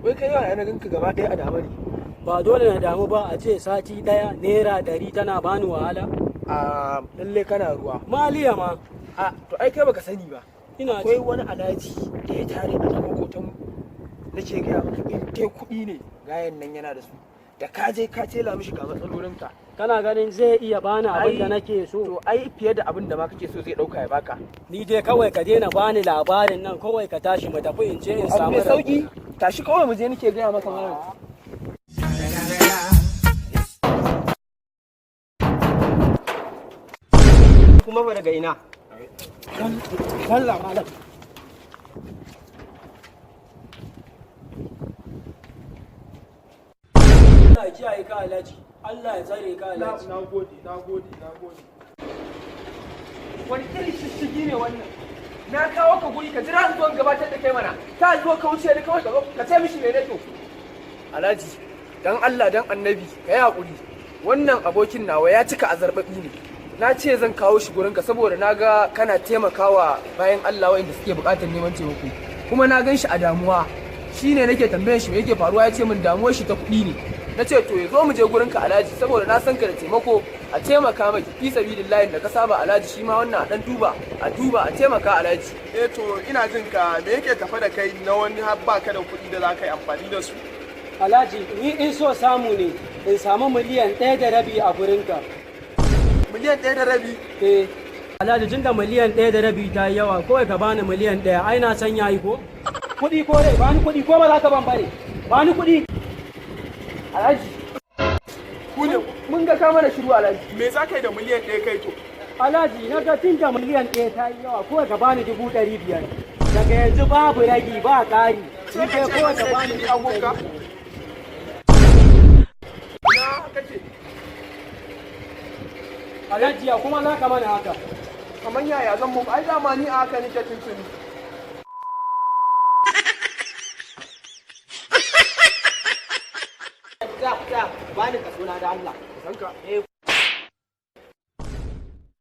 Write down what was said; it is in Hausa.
Wai kai yawa na ganka gaba ɗaya a dama ne. Ba dole na damu ba a ce sati ɗaya naira 100 tana bani wahala. A lalle kana ruwa. Maliya ma. A to ai kai baka sani ba. Ina Akwai wani alhaji da ya tare a nan makotan mu. Nake gaya maka in dai kuɗi ne gayan nan yana da su. Da ka je ka tela mishi ga matsalolinka. Kana ganin zai iya bani abin da nake so? To ai fiye da abin da ma kake so zai ɗauka ya baka. Ni dai kawai ka daina bani labarin nan, kawai ka tashi mu tafi in je in Abu samu mai sauki tashi kawai mu je nake gaya maka malam. Kuma ba daga ina? Allah malam. Allah ya kiyaye ka Alhaji. Allah ya tsare ka Alhaji. Na gode. Wani irin shishigi ne wannan? Na kawo ka guri ka jira zuwan gabatar da kai mana. Ta zo ka wuce ni kawai ka zo ka ce mishi mene to. Alhaji, dan Allah dan Annabi ka yi hakuri. Wannan abokin nawa ya cika azarbabi ne. Na ce zan kawo shi gurinka saboda na ga kana taimakawa bayan Allah wa'inda suke buƙatar neman taimako. Kuma na gan shi a damuwa. Shi ne nake tambayar shi me yake faruwa, ya ce min damuwar shi ta kuɗi ne. Na ce to ya zo mu je gurinka Alhaji saboda na san ka da taimako a taimaka mai fi sabilillahi da ka saba Alhaji, shi ma wannan a dan duba a taimaka Alhaji. To ina jin ka me yake tafa da kai na wani har baka da kuɗi da za ka yi amfani da su. Alhaji, ni in so samu ne in samu miliyan 1.5 a gurinka. Miliyan 1.5? Eh, Alhaji tun da miliyan 1.5 ta yi yawa, kawai ka bani miliyan 1, ai na san yayi ko? Kuɗi ko rai, bani kuɗi ko ba za ka ban bane? Bani kuɗi. Alhaji, Ku ne mun ga ka mana shiru Alhaji. me za ka yi da miliyan 1 kai to? Alhaji, na ga tun da miliyan 1 ta yi yawa, kawai ka bani 500,000. Daga yanzu babu ragi ba ƙari. Ni kai kawai ka bani 500,000. Na kace Alhaji, ya kuma za ka mana haka? kamar yaya zan muku ai dama ni a haka nake tuntuni. Za bani ka suna da Allah. Sanka.